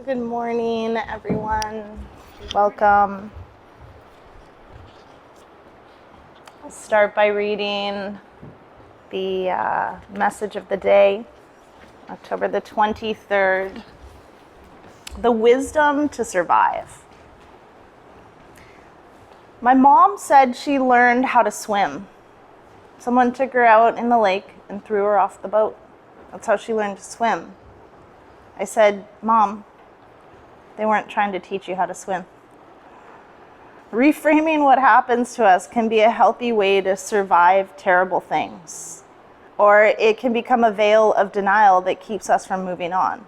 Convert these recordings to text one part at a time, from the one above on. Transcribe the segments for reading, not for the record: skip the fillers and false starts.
Good morning, everyone. Welcome. I'll start by reading the message of the day, October the 23rd. The wisdom to survive. My mom said she learned how to swim. Someone took her out in the lake and threw her off the boat. That's how she learned to swim. I said, Mom, they weren't trying to teach you how to swim. Reframing what happens to us can be a healthy way to survive terrible things, or it can become a veil of denial that keeps us from moving on.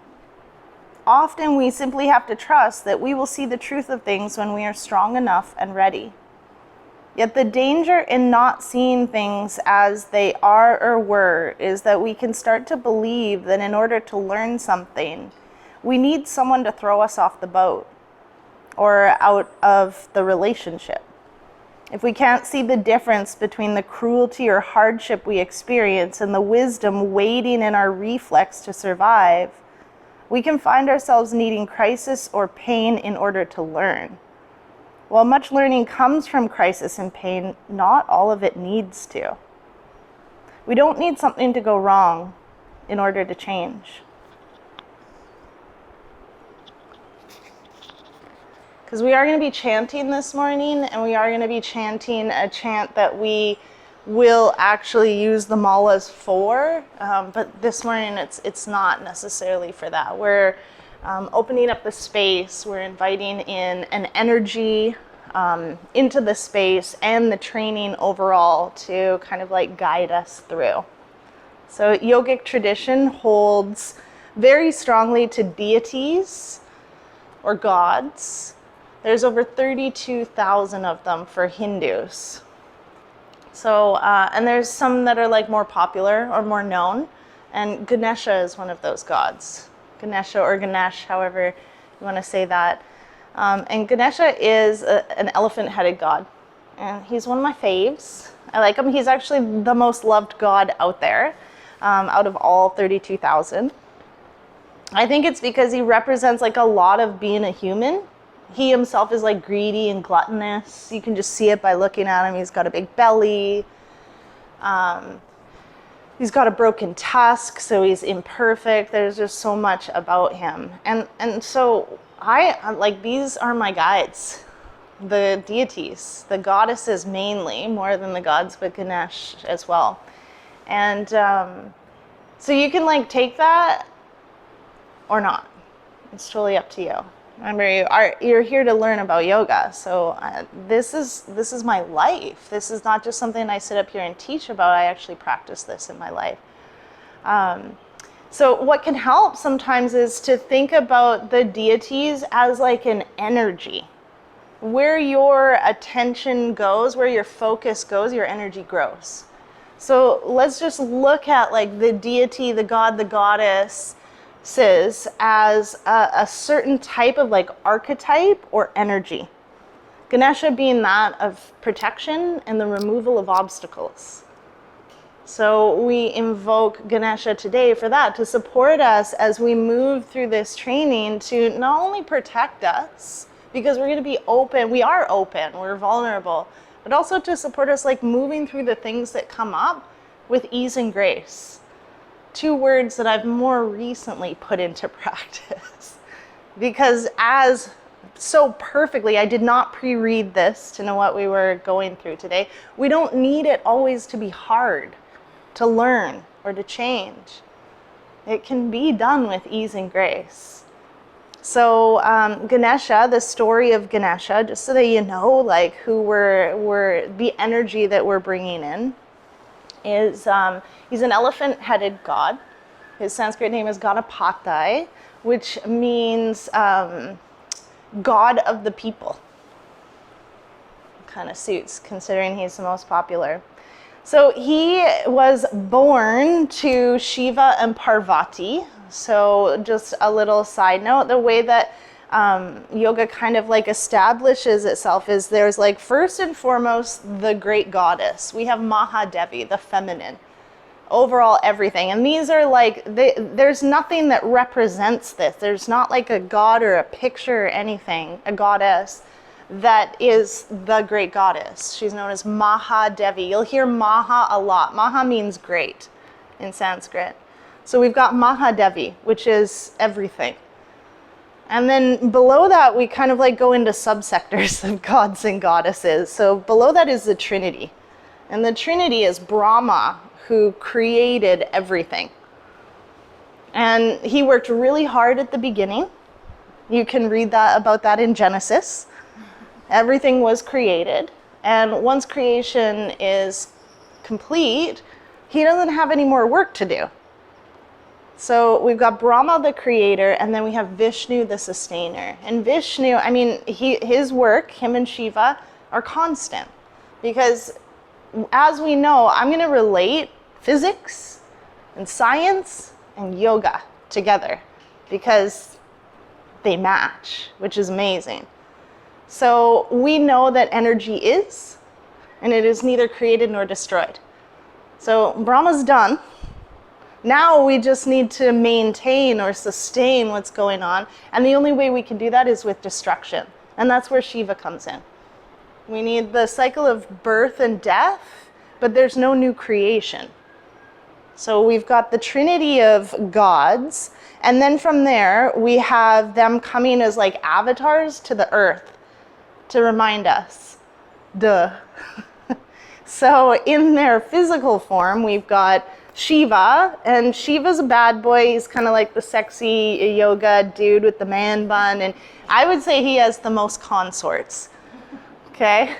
Often we simply have to trust that we will see the truth of things when we are strong enough and ready. Yet the danger in not seeing things as they are or were is that we can start to believe that in order to learn something, we need someone to throw us off the boat or out of the relationship. If we can't see the difference between the cruelty or hardship we experience and the wisdom waiting in our reflex to survive, we can find ourselves needing crisis or pain in order to learn. While much learning comes from crisis and pain, not all of it needs to. We don't need something to go wrong in order to change. Because we are going to be chanting this morning, and we are going to be chanting a chant that we will actually use the malas for, but this morning it's not necessarily for that. We're opening up the space, we're inviting in an energy into the space and the training overall to kind of like guide us through. So yogic tradition holds very strongly to deities or gods. There's over 32,000 of them for Hindus. So, and there's some that are like more popular or more known, and Ganesha is one of those gods. Ganesha or Ganesh, however you want to say that. And Ganesha is an elephant-headed god, and he's one of my faves. I like him. He's actually the most loved god out there, out of all 32,000. I think it's because he represents like a lot of being a human. He himself is like greedy and gluttonous. You can just see it by looking at him. He's got a big belly. He's got a broken tusk, so he's imperfect. There's just so much about him. And so I like, these are my guides. The deities, the goddesses mainly, more than the gods, but Ganesh as well. And so you can like take that or not. It's totally up to you. Remember, you're here to learn about yoga, so this is my life. This is not just something I sit up here and teach about. I actually practice this in my life. So what can help sometimes is to think about the deities as like an energy. Where your attention goes, where your focus goes, your energy grows. So let's just look at like the deity, the god, the goddess, as a certain type of like archetype or energy. Ganesha being that of protection and the removal of obstacles. So we invoke Ganesha today for that, to support us as we move through this training, to not only protect us, because we're going to be open, we are open, we're vulnerable, but also to support us like moving through the things that come up with ease and grace. Two words that I've more recently put into practice, because as so perfectly, I did not pre-read this to know what we were going through today. We don't need it always to be hard to learn or to change. It can be done with ease and grace. So Ganesha, the story of Ganesha, just so that you know like who we're the energy that we're bringing in, is he's an elephant-headed god. His Sanskrit name is Ganapatai, which means God of the people. Kind of suits, considering he's the most popular. So he was born to Shiva and Parvati. So just a little side note, the way that yoga kind of like establishes itself is there's like first and foremost the great goddess. We have Mahadevi, the feminine. overall everything. And these are like, there's nothing that represents this. There's not like a god or a picture or anything, a goddess, that is the great goddess. She's known as Mahadevi. You'll hear Maha a lot. Maha means great in Sanskrit. So we've got Mahadevi, which is everything. And then below that, we kind of like go into subsectors of gods and goddesses. So below that is the Trinity. And the Trinity is Brahma, who created everything. And he worked really hard at the beginning. You can read about that in Genesis. Everything was created. And once creation is complete, he doesn't have any more work to do. So we've got Brahma, the creator, and then we have Vishnu, the sustainer. And Vishnu, I mean, his work, him and Shiva, are constant. Because as we know, I'm going to relate physics and science and yoga together because they match, which is amazing. So we know that energy is, and it is neither created nor destroyed. So Brahma's done. Now we just need to maintain or sustain what's going on. And the only way we can do that is with destruction. And that's where Shiva comes in. We need the cycle of birth and death, but there's no new creation. So we've got the trinity of gods. And then from there, we have them coming as like avatars to the earth to remind us. Duh. So in their physical form, we've got Shiva, and Shiva's a bad boy. He's kind of like the sexy yoga dude with the man bun, and I would say he has the most consorts, okay?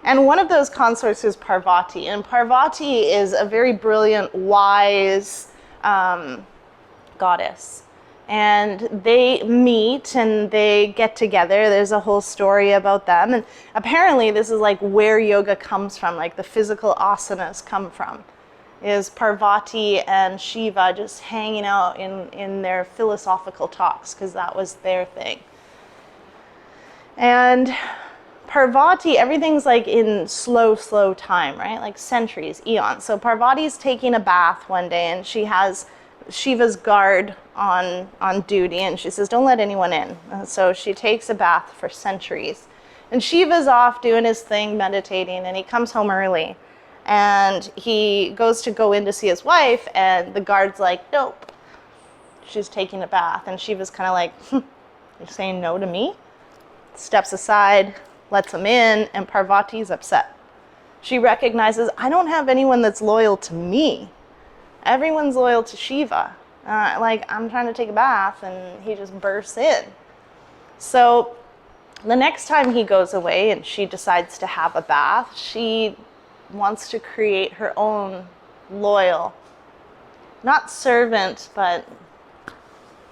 And one of those consorts is Parvati, and Parvati is a very brilliant, wise goddess. And they meet and they get together. There's a whole story about them, and apparently this is like where yoga comes from, like the physical asanas come from. Is Parvati and Shiva just hanging out in their philosophical talks, because that was their thing. And Parvati, everything's like in slow time, right? Like centuries, eons. So Parvati's taking a bath one day, and she has Shiva's guard on duty, and she says, don't let anyone in. And so she takes a bath for centuries. And Shiva's off doing his thing, meditating, and he comes home early. And he goes to go in to see his wife, and the guard's like, nope, she's taking a bath. And Shiva's kind of like, you're saying no to me? Steps aside, lets him in, and Parvati's upset. She recognizes, I don't have anyone that's loyal to me. Everyone's loyal to Shiva. I'm trying to take a bath, and he just bursts in. So the next time he goes away and she decides to have a bath, she wants to create her own loyal, not servant, but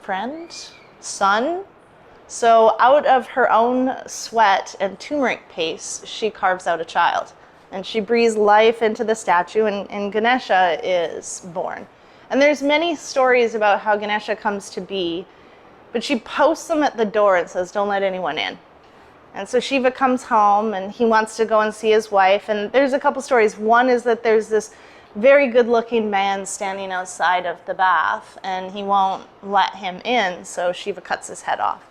friend, son. So out of her own sweat and turmeric paste, she carves out a child. And she breathes life into the statue, and Ganesha is born. And there's many stories about how Ganesha comes to be, but she posts them at the door and says, don't let anyone in. And so Shiva comes home, and he wants to go and see his wife. And there's a couple stories. One is that there's this very good-looking man standing outside of the bath, and he won't let him in, so Shiva cuts his head off.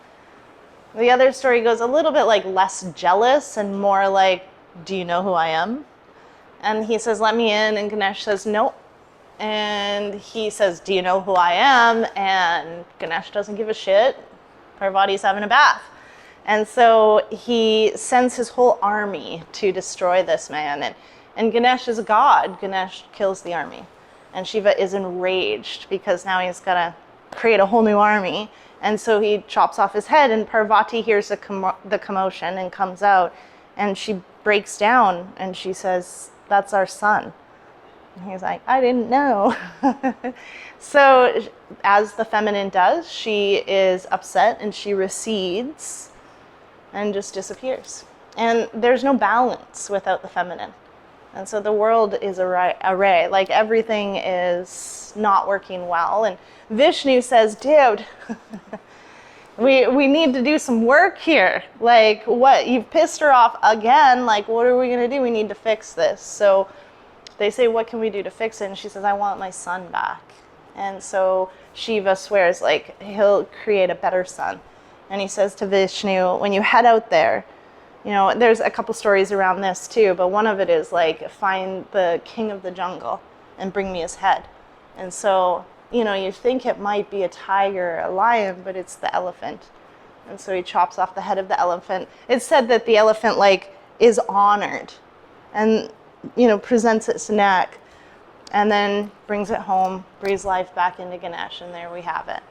The other story goes a little bit like less jealous and more like, do you know who I am? And he says, let me in, and Ganesh says, nope. And he says, do you know who I am? And Ganesh doesn't give a shit. Parvati's having a bath. And so he sends his whole army to destroy this man. And Ganesh is a god. Ganesh kills the army. And Shiva is enraged because now he's got to create a whole new army. And so he chops off his head, and Parvati hears the commotion and comes out. And she breaks down, and she says, that's our son. And he's like, I didn't know. So as the feminine does, she is upset, and she recedes and just disappears. And there's no balance without the feminine. And so the world is array. Like everything is not working well. And Vishnu says, dude, we need to do some work here. Like, what? You've pissed her off again. Like, what are we going to do? We need to fix this. So they say, what can we do to fix it? And she says, I want my son back. And so Shiva swears like he'll create a better son. And he says to Vishnu, when you head out there, you know, there's a couple stories around this too, but one of it is like, find the king of the jungle and bring me his head. And so, you know, you think it might be a tiger, a lion, but it's the elephant. And so he chops off the head of the elephant. It's said that the elephant like is honored and, you know, presents its neck and then brings it home, breathes life back into Ganesh, and there we have it.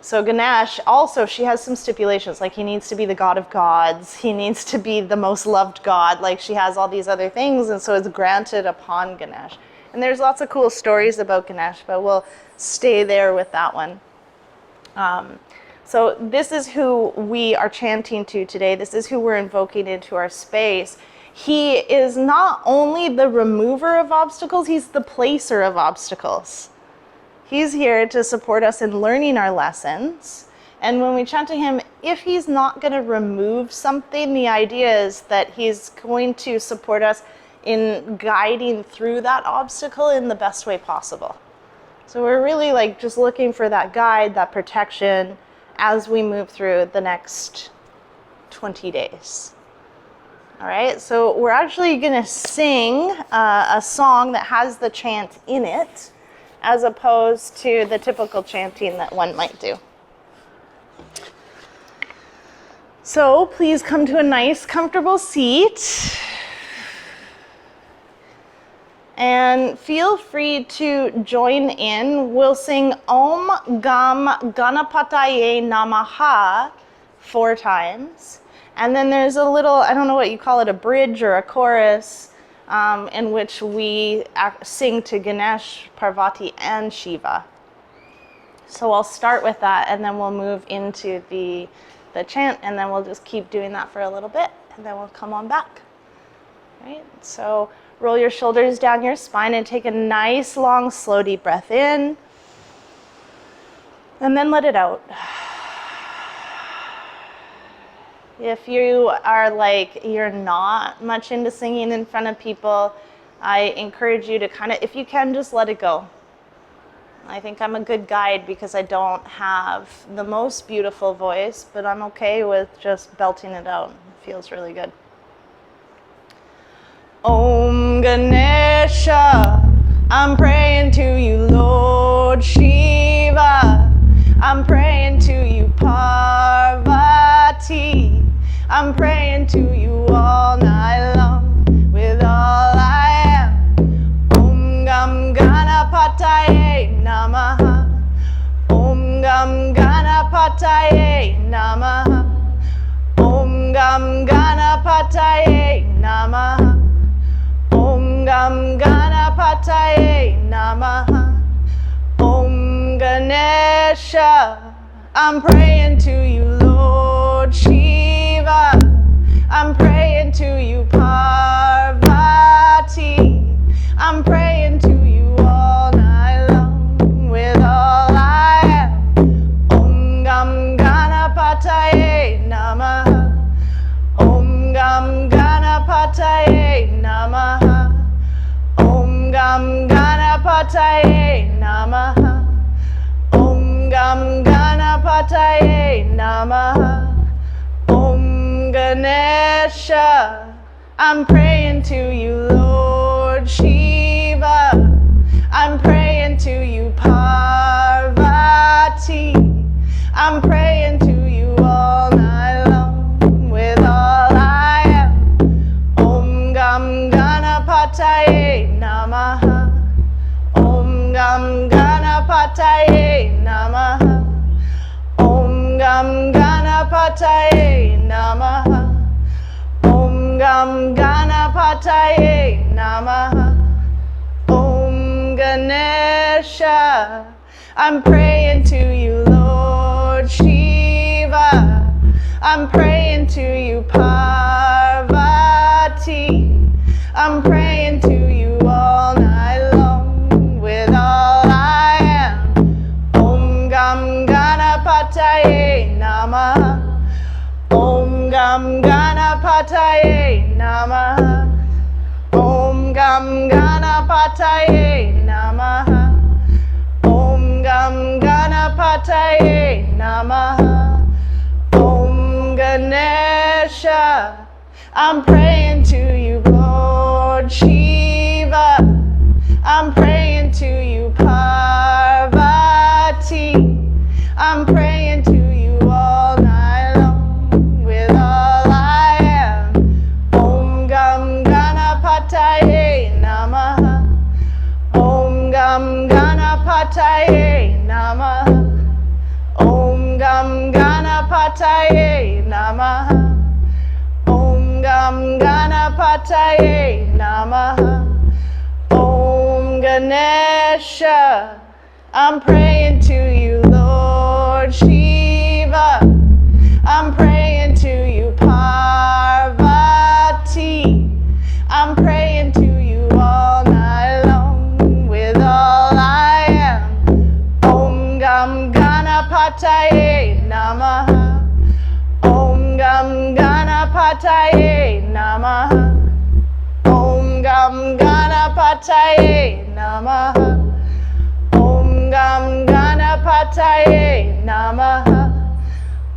So Ganesh also, she has some stipulations, like he needs to be the god of gods, he needs to be the most loved god, like she has all these other things, and so it's granted upon Ganesh. And there's lots of cool stories about Ganesh, but we'll stay there with that one. So this is who we are chanting to today. This is who we're invoking into our space. He is not only the remover of obstacles, he's the placer of obstacles. He's here to support us in learning our lessons. And when we chant to him, if he's not going to remove something, the idea is that he's going to support us in guiding through that obstacle in the best way possible. So we're really like just looking for that guide, that protection as we move through the next 20 days. All right, so we're actually going to sing a song that has the chant in it, as opposed to the typical chanting that one might do. So please come to a nice, comfortable seat. And feel free to join in. We'll sing Om Gam Ganapataye Namaha 4 times. And then there's a little, I don't know what you call it, a bridge or a chorus, in which we sing to Ganesh, Parvati, and Shiva. So I'll start with that, and then we'll move into the chant, and then we'll just keep doing that for a little bit, and then we'll come on back. Right? So roll your shoulders down your spine and take a nice, long, slow, deep breath in, and then let it out. If you are like, you're not much into singing in front of people, I encourage you to kind of, if you can, just let it go. I think I'm a good guide because I don't have the most beautiful voice, but I'm okay with just belting it out. It feels really good. Om Ganesha, I'm praying to you, Lord Shiva. I'm praying to you, Parvati. I'm praying to you all night long with all I am. Om Gam Ganapataye Namaha. Om Gam Ganapataye Namaha. Om Gam Ganapataye Namaha. Om Gam Ganapataye Namaha. Om Ganesha, I'm praying to you, Lord Shiva. I'm praying to you, Parvati. I'm praying to you all night long with all I am. Om Gam Ganapataye Namaha. Om Gam Ganapataye Namaha. Om Gam Ganapataye Namaha. Om Gam Ganapataye Namaha. Om Ganesha, I'm praying to you, Lord Shiva. I'm praying to you, Parvati. I'm praying to you all night long with all I am. Om Gam Ganapataye Namaha. Om Gam Ganapataye Namaha. Om Gam Ganapataye Namaha. Om Gam Ganapataye Namaha. Om Ganesha, I'm praying to you, Lord Shiva. I'm praying to you, Parvati. I'm praying to you all night long with all I am. Om Gam Ganapataye Namaha. Om Gam Ganapataye Namaha. Om Gam Gam Ganapataye Namaha. Om Gam Ganapataye Namaha. Om Ganesha. I'm praying to you, Lord Shiva. I'm praying to you, Parvati. I'm praying to you all night long with all I am. Om Gam Ganapataye Namaha. Om Gam Ganapataye Namaha. Om Gam Ganapataye Namaha. Om Gam Ganapataye Namaha. Om Ganesha. I'm praying to you, Lord Shiva. I'm praying to you, Parvati. I'm praying to you all night long with all I am. Om Gam Ganapataye Namaha. Om Gam Ganapataye Namaha. Om Gam Ganapataye Namaha. Om Gam Ganapataye Namaha.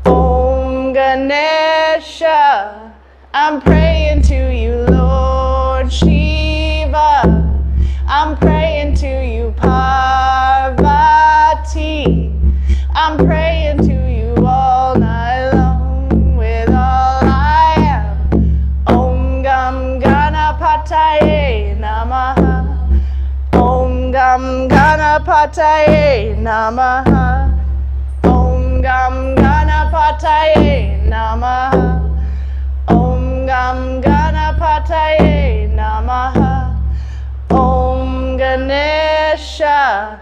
Om Ganesha. I'm praying to you, Lord Shiva. I'm praying to you, Parvati. I'm praying to you all night long with all I am. Om Gam Ganapataye Namaha. Om Gam Ganapataye Namaha. Om Gam Ganapataye Namaha. Om Gam Ganapataye Namaha. Om Ganesha.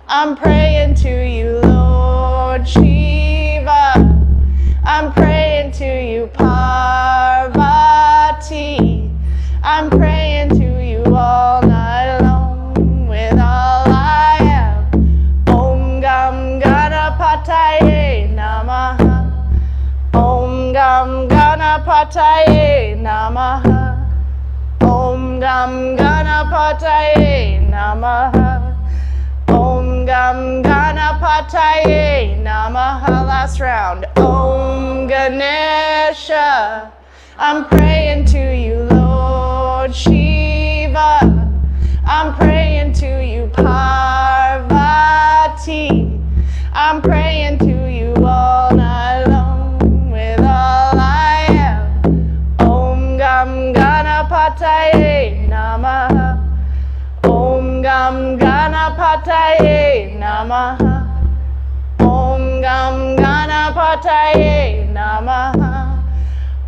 I'm praying to you, Lord Shiva. I'm praying to you, Parvati. I'm praying to you all night long with all I am. Om Gam Ganapataye Namaha. Om Gam Ganapataye Namaha. Om Gam Ganapataye Namaha. Om Gam Ganapataye Namaha. Last round. Om Ganesha. I'm praying to you, Lord Shiva. I'm praying to you, Parvati. I'm praying to you all night long with all I am. Om Gam Ganapataye Namaha. Om Gam Ganapataye Namaha. Om Gam Ganapataye Namaha.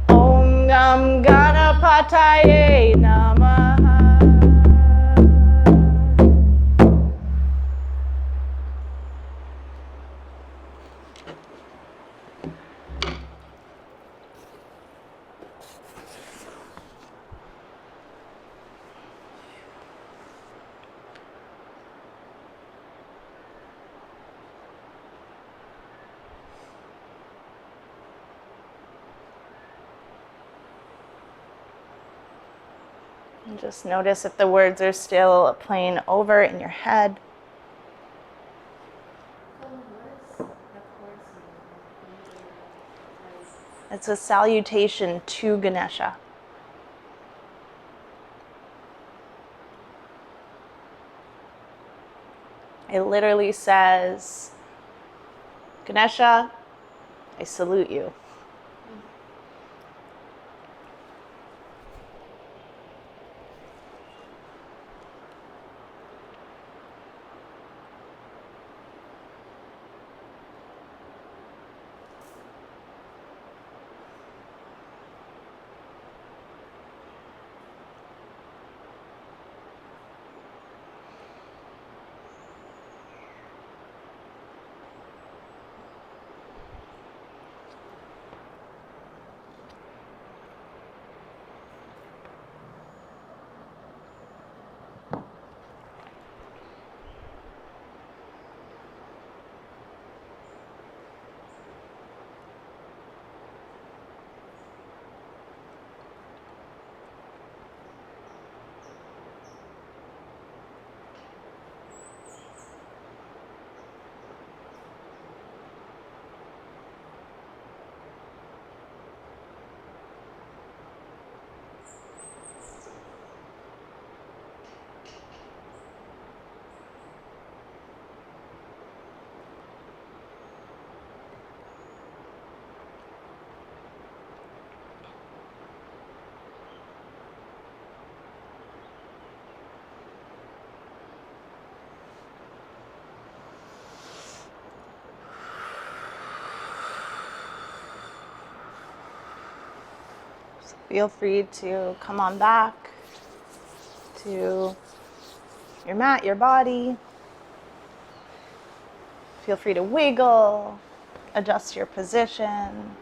Om Gam Ganapataye Namaha. And just notice if the words are still playing over in your head. It's a salutation to Ganesha. It literally says, Ganesha, I salute you. So feel free to come on back to your mat, your body. Feel free to wiggle, adjust your position.